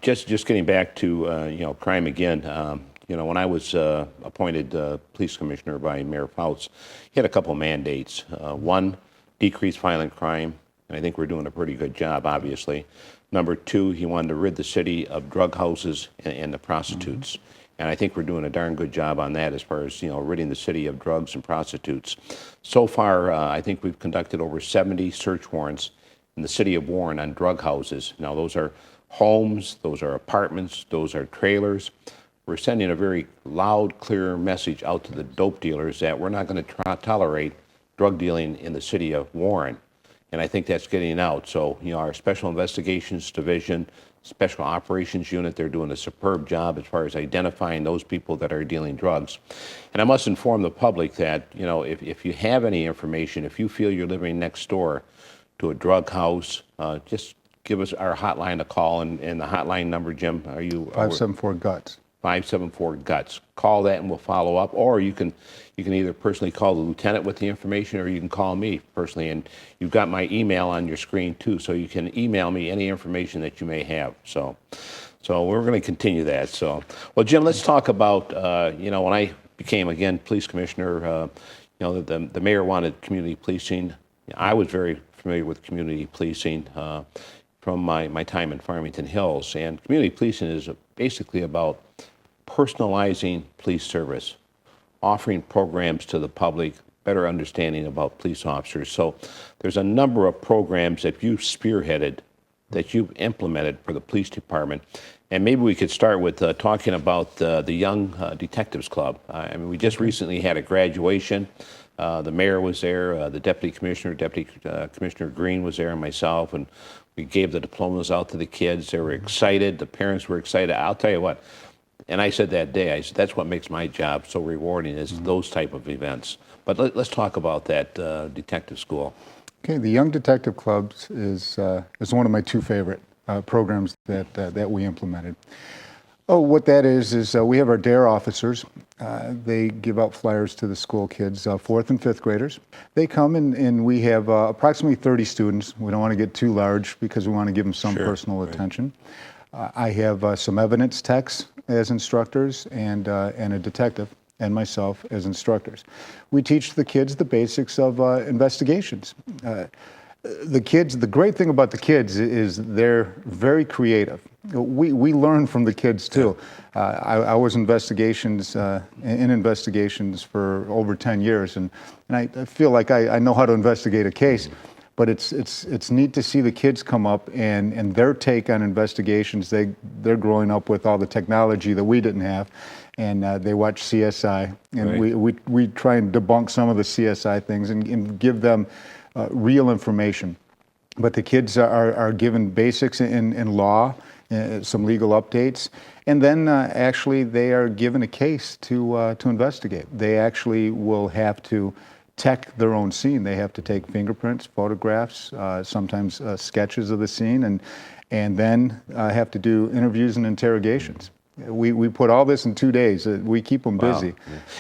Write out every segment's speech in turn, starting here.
Just getting back to crime again. When I was appointed police commissioner by Mayor Fouts, he had a couple mandates. One, decrease violent crime, and I think we're doing a pretty good job, obviously. Number two, he wanted to rid the city of drug houses and the prostitutes. And I think we're doing a darn good job on that as far as, ridding the city of drugs and prostitutes. So far, I think we've conducted over 70 search warrants in the city of Warren on drug houses. Now, those are homes, those are apartments, those are trailers. We're sending a very loud, clear message out to the dope dealers that we're not going to tolerate drug dealing in the city of Warren. And I think that's getting out. So, our Special Investigations Division, Special Operations Unit, they're doing a superb job as far as identifying those people that are dealing drugs. And I must inform the public that, if you have any information, if you feel you're living next door to a drug house, just give us our hotline a call. And the hotline number, Jim, are you? 574-GUTS. 574-GUTS. Call that and we'll follow up. Or you can either personally call the lieutenant with the information, or you can call me personally. And you've got my email on your screen too, so you can email me any information that you may have. So we're going to continue that. So, well, Jim, let's talk about when I became again police commissioner. The mayor wanted community policing. I was very familiar with community policing from my time in Farmington Hills, and community policing is basically about personalizing police service, offering programs to the public, better understanding about police officers. So there's a number of programs that you've spearheaded, that you've implemented for the police department. And maybe we could start with talking about the Young Detectives Club. We just recently had a graduation. The mayor was there, the Deputy Commissioner Green was there, and myself, and we gave the diplomas out to the kids. They were excited. The parents were excited. I'll tell you what, and I said that day, that's what makes my job so rewarding, is those type of events. But let's talk about that detective school. Okay, the Young Detective Clubs is one of my two favorite programs that we implemented. Oh, what that is we have our DARE officers. They give out flyers to the school kids, 4th and 5th graders. They come and we have approximately 30 students. We don't want to get too large because we want to give them some personal attention. I have some evidence techs as instructors and a detective and myself as instructors. We teach the kids the basics of investigations. The great thing about the kids is they're very creative. We learn from the kids too. I was in investigations for over 10 years, and I feel like I know how to investigate a case. But it's neat to see the kids come up and their take on investigations. They're growing up with all the technology that we didn't have, and they watch CSI, and we try and debunk some of the CSI things and give them real information. But the kids are given basics in law, some legal updates, and then actually they are given a case to investigate. They actually will have to tech their own scene. They have to take fingerprints, photographs, sometimes sketches of the scene, and then have to do interviews and interrogations. We put all this in 2 days. We keep them busy. Wow.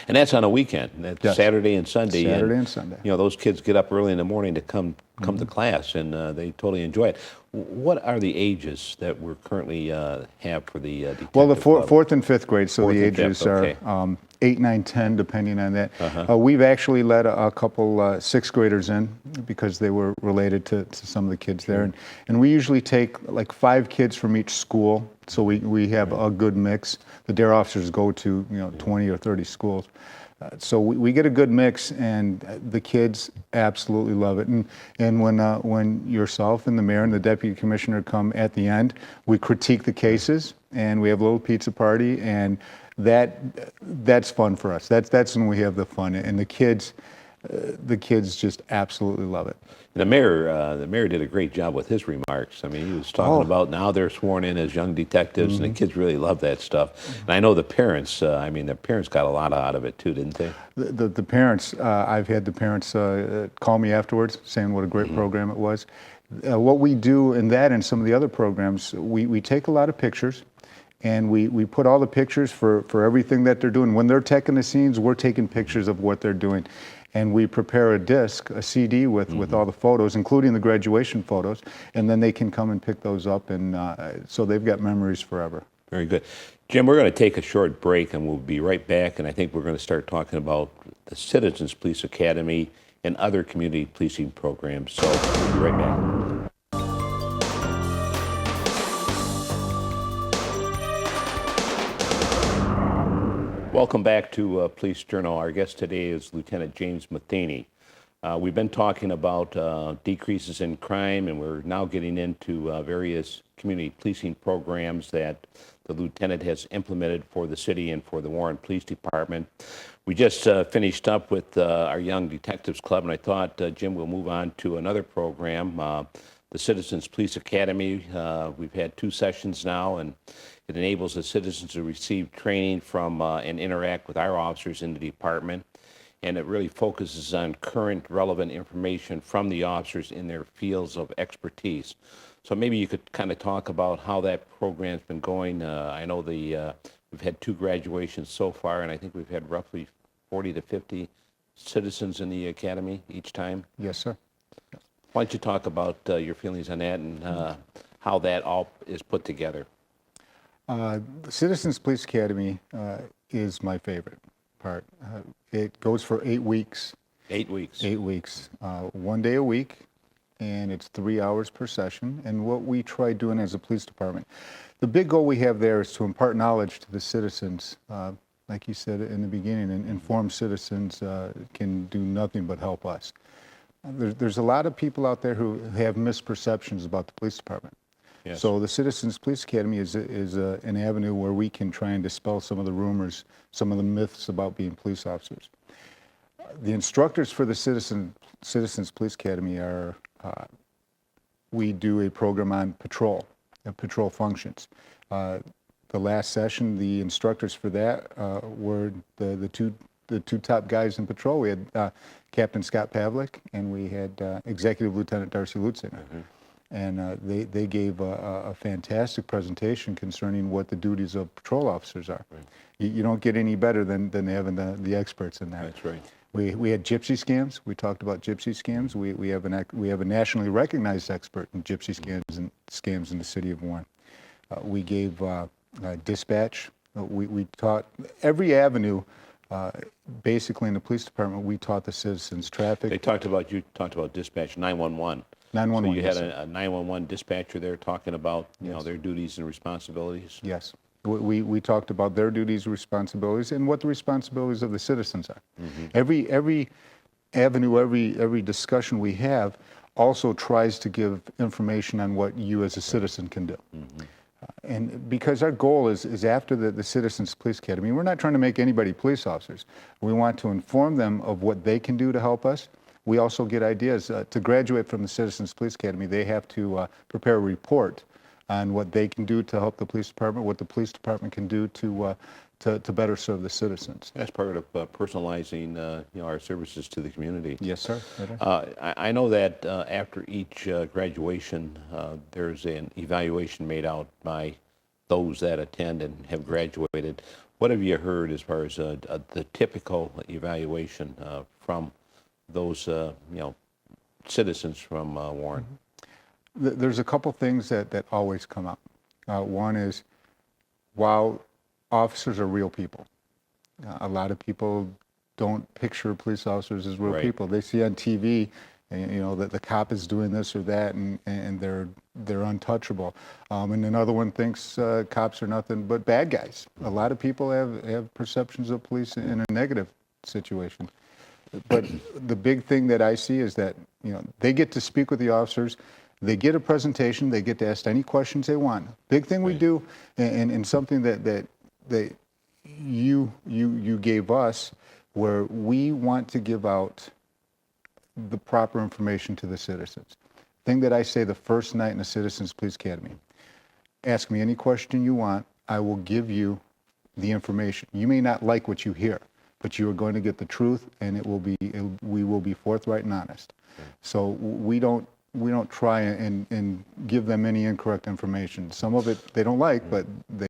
And that's on a weekend. That's Saturday and Sunday. Saturday and Sunday. Those kids get up early in the morning to come to class, and they totally enjoy it. What are the ages that we're currently have for the detective Well, the club? 4th and 5th grade, so the ages are 8, 9, 10, depending on that. We've actually let a couple 6th graders in because they were related to some of the kids there. And we usually take like 5 kids from each school, so we have a good mix. The DARE officers go to 20 or 30 schools. So we get a good mix, and the kids absolutely love it. And when yourself and the mayor and the deputy commissioner come at the end, we critique the cases, and we have a little pizza party, and that's fun for us. That's when we have the fun, and the kids just absolutely love it. The mayor did a great job with his remarks. He was talking about now they're sworn in as young detectives, and the kids really love that stuff. And I know the parents. The parents got a lot out of it too, didn't they? The parents. I've had the parents call me afterwards, saying what a great program it was. What we do in that and some of the other programs, we take a lot of pictures. And we put all the pictures for everything that they're doing. When they're teching the scenes, we're taking pictures of what they're doing. and we prepare a disc, a CD with all the photos, including the graduation photos, and then they can come and pick those up, and so they've got memories forever. Very good. Jim, we're going to take a short break, and we'll be right back, and I think we're going to start talking about the Citizens Police Academy and other community policing programs. So we'll be right back. Welcome back to Police Journal. Our guest today is Lieutenant James Matheney. We've been talking about decreases in crime, and we're now getting into various community policing programs that the lieutenant has implemented for the city and for the Warren Police Department. We just finished up with our Young Detectives Club, and I thought, Jim, we'll move on to another program, the Citizens Police Academy. We've had 2 sessions now, and it enables the citizens to receive training from and interact with our officers in the department. And it really focuses on current relevant information from the officers in their fields of expertise. So maybe you could kind of talk about how that program's been going. I know we've had 2 graduations so far, and I think we've had roughly 40 to 50 citizens in the academy each time. Yes, sir. Why don't you talk about your feelings on that and how that all is put together? The Citizens Police Academy is my favorite part. It goes for 8 weeks. 8 weeks. 8 weeks. 1 day a week, and it's 3 hours per session. And what we try doing as a police department, the big goal we have there is to impart knowledge to the citizens. Like you said in the beginning, and informed citizens can do nothing but help us. There's a lot of people out there who have misperceptions about the police department. Yes. So the Citizens Police Academy is an avenue where we can try and dispel some of the rumors, some of the myths about being police officers. The instructors for the Citizens Police Academy are, we do a program on patrol functions. The last session, the instructors for that were the two top guys in patrol. We had Captain Scott Pavlik, and we had Executive Lieutenant Darcy Lutzinger. Mm-hmm. And they gave a fantastic presentation concerning what the duties of patrol officers are. Right. You don't get any better than having the experts in that. That's right. We had gypsy scams. We talked about gypsy scams. We have a nationally recognized expert in gypsy scams in the city of Warren. We gave dispatch. We taught every avenue. Basically, in the police department, we taught the citizens traffic. You talked about dispatch 911. 911. So you had a 911 dispatcher there talking about their duties and responsibilities. Yes. We talked about their duties and responsibilities and what the responsibilities of the citizens are. Mm-hmm. Every avenue, every discussion we have also tries to give information on what you as a citizen can do. Mm-hmm. And because our goal is after the Citizens Police Academy, we're not trying to make anybody police officers. We want to inform them of what they can do to help us. We also get ideas. To graduate from the Citizens Police Academy, they have to prepare a report on what they can do to help the police department, what the police department can do to better serve the citizens. That's part of personalizing our services to the community. Yes, sir. I know that after each graduation, there's an evaluation made out by those that attend and have graduated. What have you heard as far as the typical evaluation from those citizens from Warren? There's a couple things that always come up. One is, while officers are real people, a lot of people don't picture police officers as real people. They see on TV, that the cop is doing this or that, and they're untouchable. And another one thinks cops are nothing but bad guys. A lot of people have perceptions of police in a negative situation. But the big thing that I see is that they get to speak with the officers, they get a presentation, they get to ask any questions they want. Big thing we do, and something that you gave us, where we want to give out the proper information to the citizens. Thing that I say the first night in the Citizens Police Academy: ask me any question you want, I will give you the information. You may not like what you hear, but you are going to get the truth, and we will be forthright and honest. So we don't try and give them any incorrect information. Some of it they don't like, but